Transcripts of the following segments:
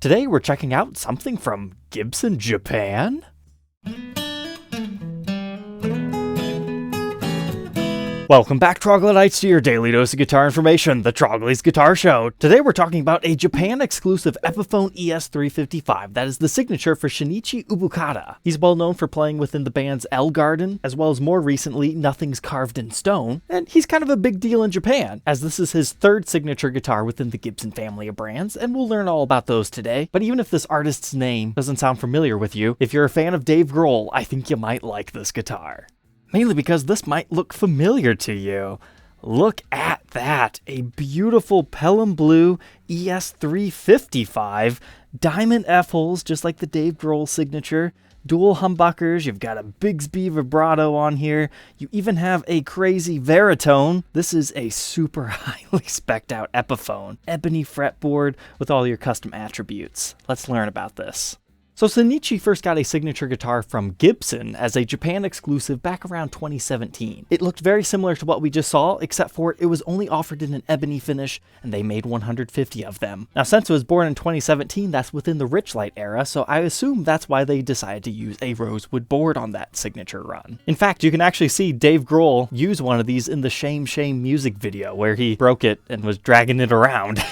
Today we're checking out something from Gibson, Japan? Welcome back, Troglodytes, to your daily dose of guitar information, the Trogly's Guitar Show. Today we're talking about a Japan-exclusive Epiphone ES-355 that is the signature for Shinichi Ubukata. He's well known for playing within the band's L Garden, as well as more recently, Nothing's Carved in Stone, and he's kind of a big deal in Japan, as this is his third signature guitar within the Gibson family of brands, and we'll learn all about those today. But even if this artist's name doesn't sound familiar with you, if you're a fan of Dave Grohl, I think you might like this guitar. Mainly because this might look familiar to you. Look at that, a beautiful Pelham Blue ES-355, diamond F-holes just like the Dave Grohl signature, dual humbuckers, you've got a Bigsby vibrato on here, you even have a crazy baritone. This is a super highly spec'd out Epiphone, ebony fretboard with all your custom attributes. Let's learn about this. So Shinichi first got a signature guitar from Gibson as a Japan exclusive back around 2017. It looked very similar to what we just saw, except for it was only offered in an ebony finish, and they made 150 of them. Now, since it was born in 2017, that's within the Richlight era, so I assume that's why they decided to use a rosewood board on that signature run. In fact, you can actually see Dave Grohl use one of these in the Shame Shame music video, where he broke it and was dragging it around.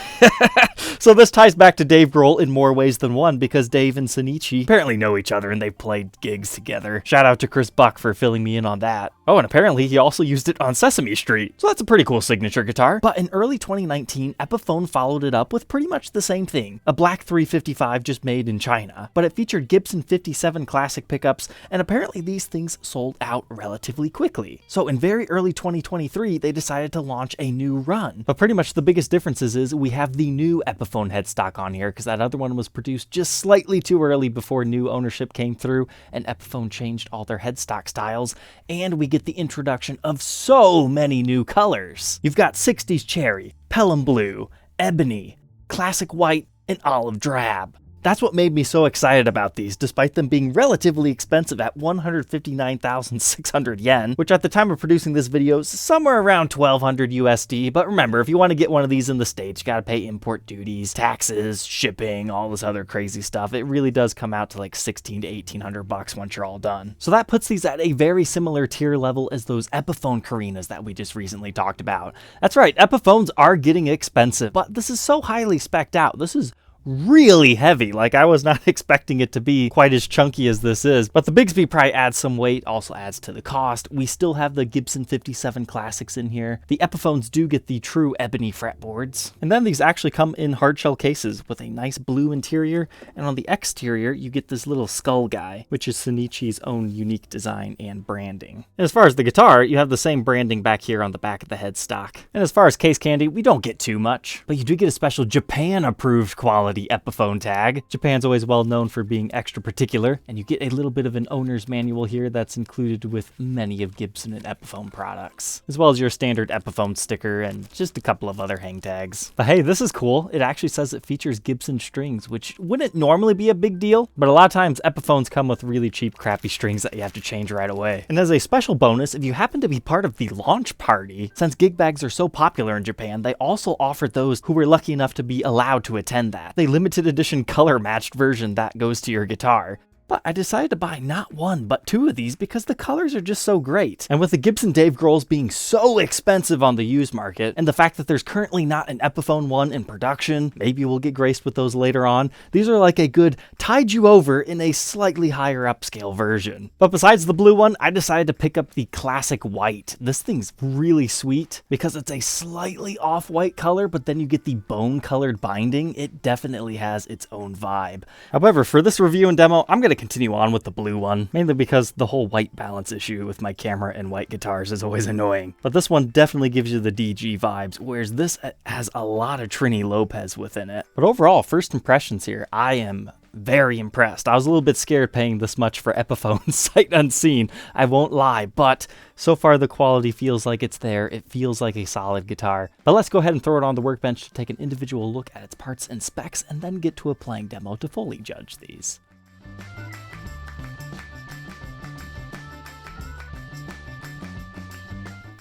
So this ties back to Dave Grohl in more ways than one, because Dave and Shinichi apparently know each other and they've played gigs together. Shout out to Chris Buck for filling me in on that. Oh, and apparently he also used it on Sesame Street. So that's a pretty cool signature guitar. But in early 2019, Epiphone followed it up with pretty much the same thing. A black 355 just made in China. But it featured Gibson 57 classic pickups, and apparently these things sold out relatively quickly. So in very early 2023, they decided to launch a new run. But pretty much the biggest differences is we have the new Epiphone headstock on here, because that other one was produced just slightly too early before new ownership came through and Epiphone changed all their headstock styles, and we get the introduction of so many new colors. You've got 60s cherry, Pelham blue, ebony, classic white, and olive drab. That's what made me so excited about these, despite them being relatively expensive at 159,600 yen, which at the time of producing this video is somewhere around 1,200 USD. But remember, if you want to get one of these in the States, you gotta pay import duties, taxes, shipping, all this other crazy stuff. It really does come out to like 1,600 to 1,800 bucks once you're all done. So that puts these at a very similar tier level as those Epiphone Korinas that we just recently talked about. That's right, Epiphones are getting expensive, but this is so highly spec'd out. This is really heavy. Like, I was not expecting it to be quite as chunky as this is, but the Bigsby probably adds some weight, also adds to the cost. We still have the Gibson 57 classics in here. The Epiphones do get the true ebony fretboards, and then these actually come in hardshell cases with a nice blue interior, and on the exterior you get this little skull guy, which is Shinichi's own unique design and branding. And as far as the guitar, you have the same branding back here on the back of the headstock. And as far as case candy, we don't get too much, but you do get a special Japan approved quality Epiphone tag. Japan's always well known for being extra particular, and you get a little bit of an owner's manual here that's included with many of Gibson and Epiphone products, as well as your standard Epiphone sticker and just a couple of other hang tags. But hey, this is cool. It actually says it features Gibson strings, which wouldn't normally be a big deal, but a lot of times Epiphones come with really cheap, crappy strings that you have to change right away. And as a special bonus, if you happen to be part of the launch party, since gig bags are so popular in Japan, they also offered those who were lucky enough to be allowed to attend that. They limited edition color matched version that goes to your guitar. But I decided to buy not one, but two of these because the colors are just so great. And with the Gibson Dave Grohls being so expensive on the used market, and the fact that there's currently not an Epiphone one in production, maybe we'll get graced with those later on, these are like a good tide you over in a slightly higher upscale version. But besides the blue one, I decided to pick up the classic white. This thing's really sweet because it's a slightly off-white color, but then you get the bone-colored binding. It definitely has its own vibe. However, for this review and demo, I'm going to continue on with the blue one, mainly because the whole white balance issue with my camera and white guitars is always annoying. But this one definitely gives you the DG vibes, whereas this has a lot of Trini Lopez within it. But overall, first impressions here, I am very impressed. I was a little bit scared paying this much for Epiphone sight unseen, I won't lie, but so far the quality feels like it's there. It feels like a solid guitar. But let's go ahead and throw it on the workbench to take an individual look at its parts and specs, and then get to a playing demo to fully judge these.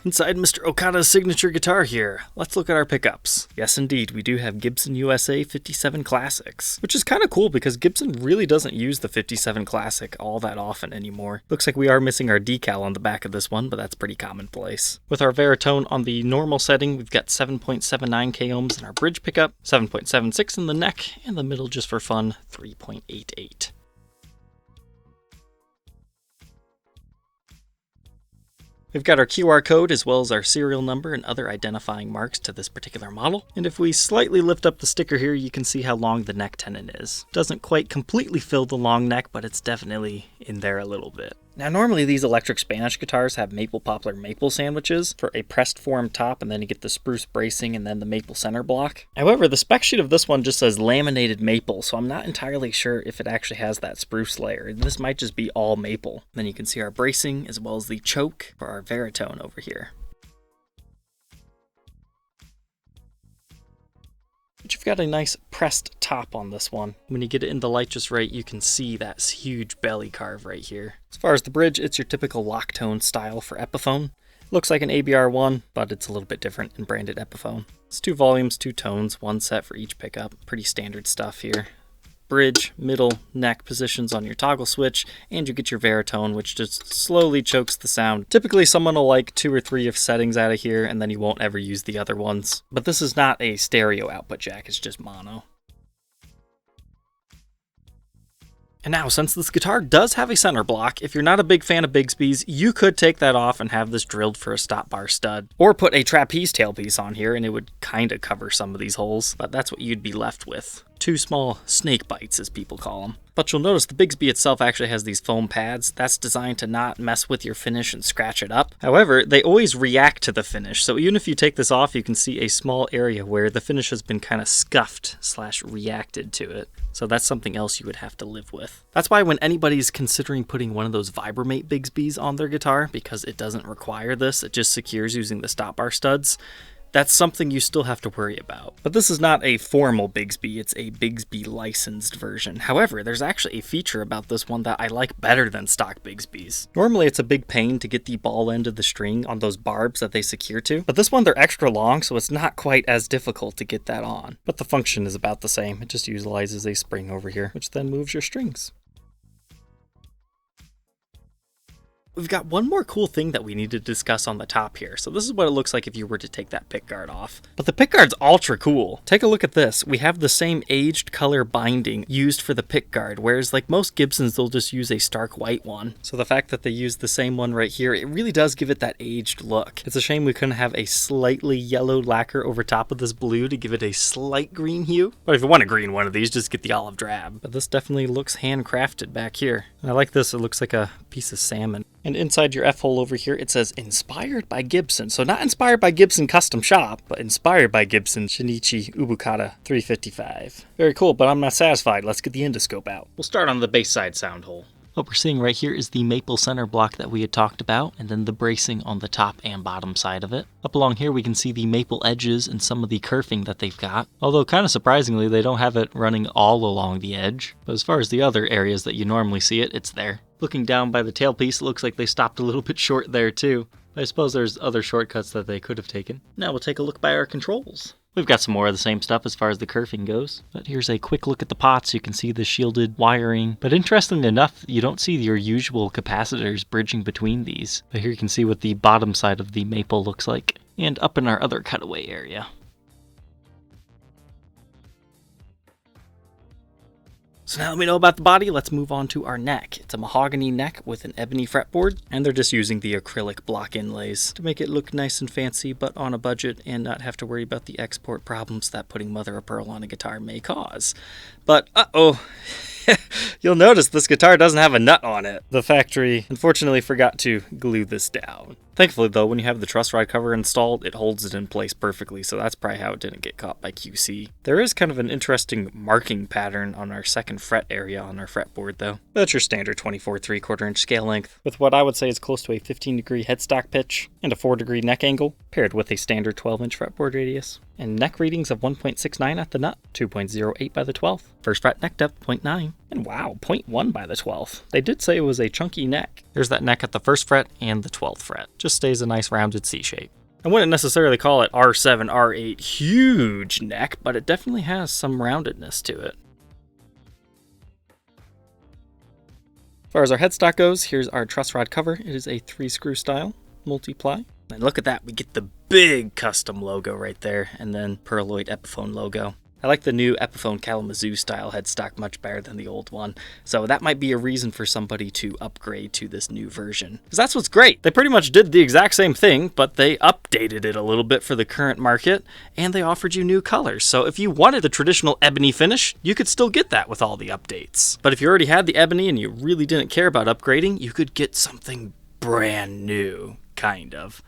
Inside Mr. Okada's signature guitar here, let's look at our pickups. Yes indeed, we do have Gibson USA 57 Classics, which is kind of cool because Gibson really doesn't use the 57 Classic all that often anymore. Looks like we are missing our decal on the back of this one, but that's pretty commonplace. With our Veritone on the normal setting, we've got 7.79k ohms in our bridge pickup, 7.76 in the neck, and the middle just for fun, 3.88. We've got our QR code as well as our serial number and other identifying marks to this particular model. And if we slightly lift up the sticker here, you can see how long the neck tenon is. Doesn't quite completely fill the long neck, but it's definitely in there a little bit. Now normally these electric Spanish guitars have maple poplar maple sandwiches for a pressed form top, and then you get the spruce bracing and then the maple center block. However, the spec sheet of this one just says laminated maple, so I'm not entirely sure if it actually has that spruce layer. This might just be all maple. Then you can see our bracing as well as the choke for our Veritone over here. But you've got a nice pressed top on this one. When you get it in the light just right, you can see that huge belly carve right here. As far as the bridge, it's your typical lock tone style for Epiphone. Looks like an ABR1, but it's a little bit different in branded Epiphone. It's 2 volumes, 2 tones, 1 set for each pickup. Pretty standard stuff here. Bridge, middle, neck positions on your toggle switch, and you get your Veritone, which just slowly chokes the sound. Typically someone will like 2 or 3 of settings out of here, and then you won't ever use the other ones. But this is not a stereo output jack, it's just mono. And now, since this guitar does have a center block, if you're not a big fan of Bigsby's, you could take that off and have this drilled for a stop bar stud. Or put a trapeze tailpiece on here and it would kind of cover some of these holes, but that's what you'd be left with. 2 small snake bites, as people call them. But you'll notice the Bigsby itself actually has these foam pads. That's designed to not mess with your finish and scratch it up. However, they always react to the finish, so even if you take this off, you can see a small area where the finish has been kind of scuffed / reacted to it. So that's something else you would have to live with. That's why when anybody's considering putting one of those Vibramate Bigsbys on their guitar, because it doesn't require this, it just secures using the stop bar studs, that's something you still have to worry about. But this is not a formal Bigsby, it's a Bigsby licensed version. However, there's actually a feature about this one that I like better than stock Bigsbys. Normally it's a big pain to get the ball end of the string on those barbs that they secure to, but this one they're extra long, so it's not quite as difficult to get that on. But the function is about the same, it just utilizes a spring over here, which then moves your strings. We've got one more cool thing that we need to discuss on the top here. So this is what it looks like if you were to take that pickguard off. But the pickguard's ultra cool. Take a look at this. We have the same aged color binding used for the pickguard, whereas like most Gibsons, they'll just use a stark white one. So the fact that they use the same one right here, it really does give it that aged look. It's a shame we couldn't have a slightly yellow lacquer over top of this blue to give it a slight green hue. But if you want a green one of these, just get the olive drab. But this definitely looks handcrafted back here. And I like this, it looks like a piece of salmon. And inside your F-hole over here, it says inspired by Gibson. So not inspired by Gibson Custom Shop, but inspired by Gibson Shinichi Ubukata 355. Very cool, but I'm not satisfied. Let's get the endoscope out. We'll start on the bass side sound hole. What we're seeing right here is the maple center block that we had talked about, and then the bracing on the top and bottom side of it. Up along here we can see the maple edges and some of the kerfing that they've got. Although kind of surprisingly, they don't have it running all along the edge. But as far as the other areas that you normally see it, it's there. Looking down by the tailpiece, it looks like they stopped a little bit short there too. I suppose there's other shortcuts that they could have taken. Now we'll take a look by our controls. We've got some more of the same stuff as far as the kerfing goes, but here's a quick look at the pots. You can see the shielded wiring, but interestingly enough, you don't see your usual capacitors bridging between these. But here you can see what the bottom side of the maple looks like, and up in our other cutaway area. So now that we know about the body, let's move on to our neck. It's a mahogany neck with an ebony fretboard, and they're just using the acrylic block inlays to make it look nice and fancy, but on a budget and not have to worry about the export problems that putting mother of pearl on a guitar may cause. But uh-oh, you'll notice this guitar doesn't have a nut on it. The factory unfortunately forgot to glue this down. Thankfully though, when you have the truss rod cover installed, it holds it in place perfectly, so that's probably how it didn't get caught by QC. There is kind of an interesting marking pattern on our second fret area on our fretboard though. That's your standard 24 3/4 inch scale length, with what I would say is close to a 15-degree headstock pitch and a 4-degree neck angle, paired with a standard 12-inch fretboard radius. And neck readings of 1.69 at the nut, 2.08 by the 12th, first fret neck depth 0.9, And wow, 0.1 by the 12th. They did say it was a chunky neck. There's that neck at the 1st fret and the 12th fret. Just stays a nice rounded C shape. I wouldn't necessarily call it R7, R8 huge neck, but it definitely has some roundedness to it. As far as our headstock goes, here's our truss rod cover. It is a 3-screw style, multiply. And look at that, we get the big custom logo right there, and then Pearloid Epiphone logo. I like the new Epiphone Kalamazoo style headstock much better than the old one, so that might be a reason for somebody to upgrade to this new version. Because that's what's great. They pretty much did the exact same thing, but they updated it a little bit for the current market, and they offered you new colors. So if you wanted the traditional ebony finish, you could still get that with all the updates. But if you already had the ebony and you really didn't care about upgrading, you could get something brand new, kind of.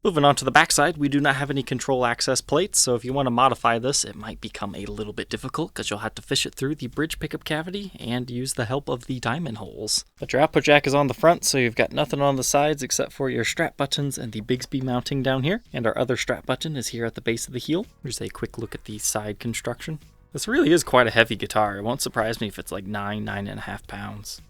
Moving on to the backside, we do not have any control access plates, so if you want to modify this, it might become a little bit difficult because you'll have to fish it through the bridge pickup cavity and use the help of the diamond holes. But your output jack is on the front, so you've got nothing on the sides except for your strap buttons and the Bigsby mounting down here. And our other strap button is here at the base of the heel. Here's a quick look at the side construction. This really is quite a heavy guitar. It won't surprise me if it's like 9.5 pounds.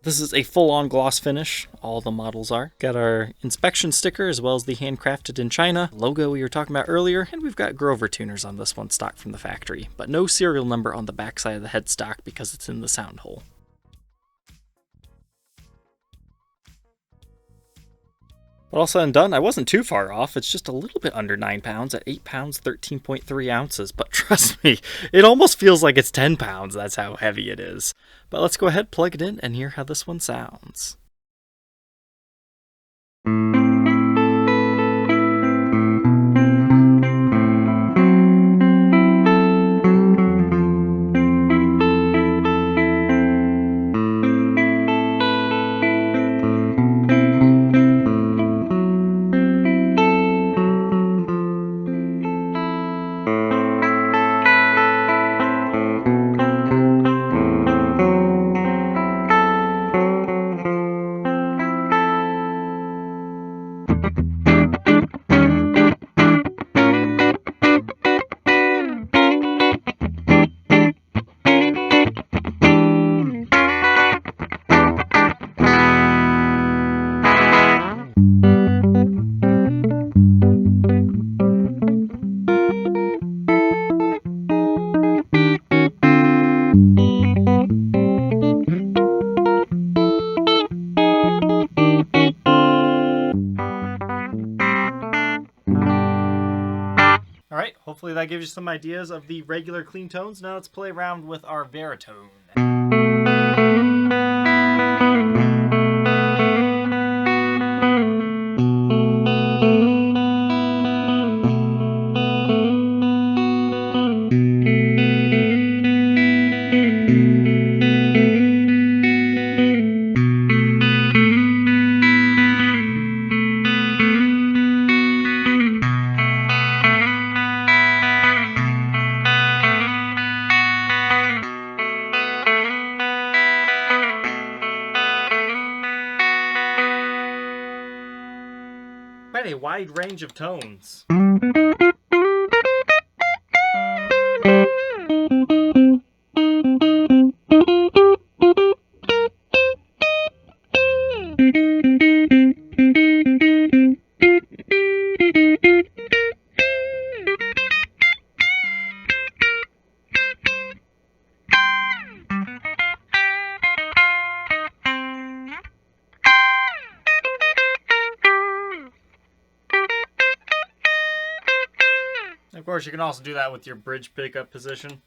This is a full-on gloss finish, all the models are. Got our inspection sticker as well as the handcrafted in China logo we were talking about earlier, and we've got Grover tuners on this one stock from the factory, but no serial number on the backside of the headstock because it's in the sound hole. But all said and done, I wasn't too far off. It's just a little bit under 9 pounds at 8 pounds, 13.3 ounces. But trust me, it almost feels like it's 10 pounds. That's how heavy it is. But let's go ahead, plug it in, and hear how this one sounds. Alright, hopefully that gives you some ideas of the regular clean tones. Now let's play around with our baritone. Quite a wide range of tones. Of course, you can also do that with your bridge pickup position.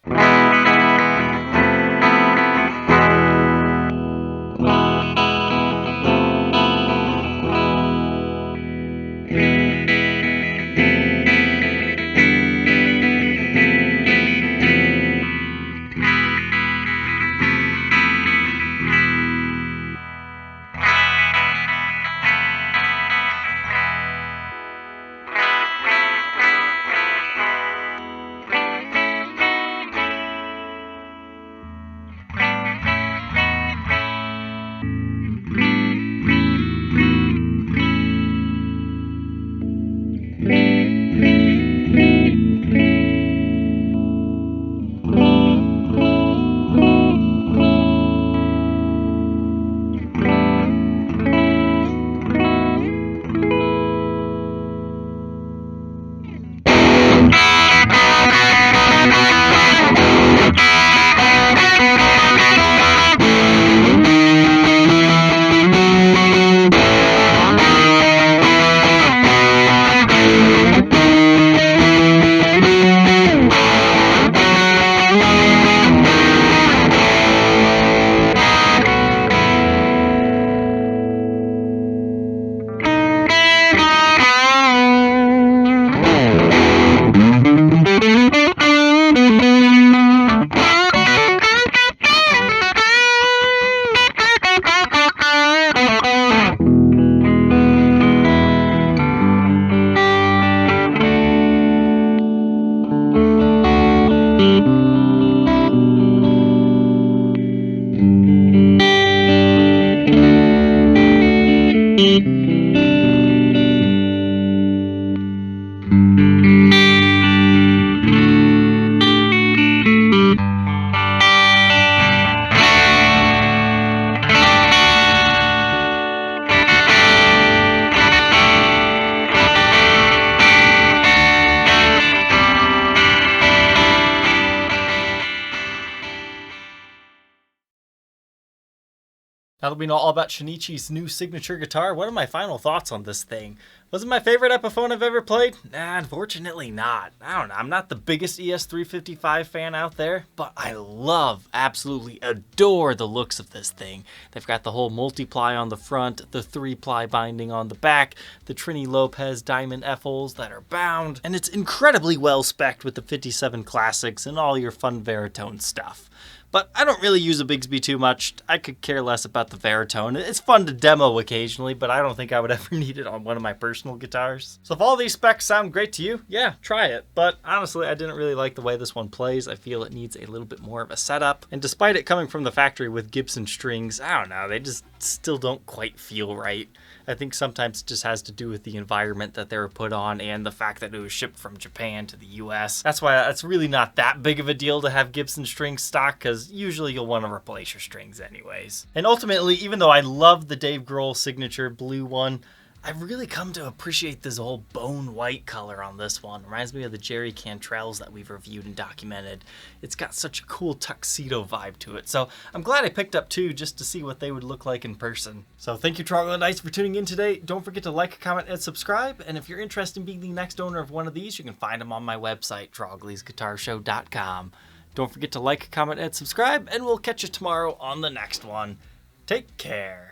Now that we know all about Shinichi's new signature guitar, what are my final thoughts on this thing? Was it my favorite Epiphone I've ever played? Nah, unfortunately not. I don't know, I'm not the biggest ES-355 fan out there, but I love, absolutely adore the looks of this thing. They've got the whole multiply on the front, the 3-ply binding on the back, the Trini Lopez diamond F-holes that are bound, and it's incredibly well spec'd with the 57 classics and all your fun baritone stuff. But I don't really use a Bigsby too much. I could care less about the baritone. It's fun to demo occasionally, but I don't think I would ever need it on one of my personal guitars. So if all these specs sound great to you, yeah, try it. But honestly, I didn't really like the way this one plays. I feel it needs a little bit more of a setup. And despite it coming from the factory with Gibson strings, I don't know, they just still don't quite feel right. I think sometimes it just has to do with the environment that they were put on and the fact that it was shipped from Japan to the US. That's why it's really not that big of a deal to have Gibson strings stock, because usually you'll want to replace your strings anyways. And ultimately, even though I love the Dave Grohl signature blue one, I've really come to appreciate this whole bone white color on this one. Reminds me of the Jerry Cantrells that we've reviewed and documented. It's got such a cool tuxedo vibe to it. So I'm glad I picked up two just to see what they would look like in person. So thank you, Troglodytes, for tuning in today. Don't forget to like, comment, and subscribe. And if you're interested in being the next owner of one of these, you can find them on my website, troglysguitarshow.com. Don't forget to like, comment, and subscribe, and we'll catch you tomorrow on the next one. Take care.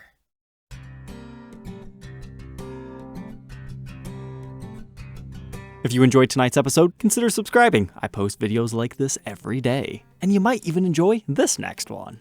If you enjoyed tonight's episode, consider subscribing. I post videos like this every day. And you might even enjoy this next one.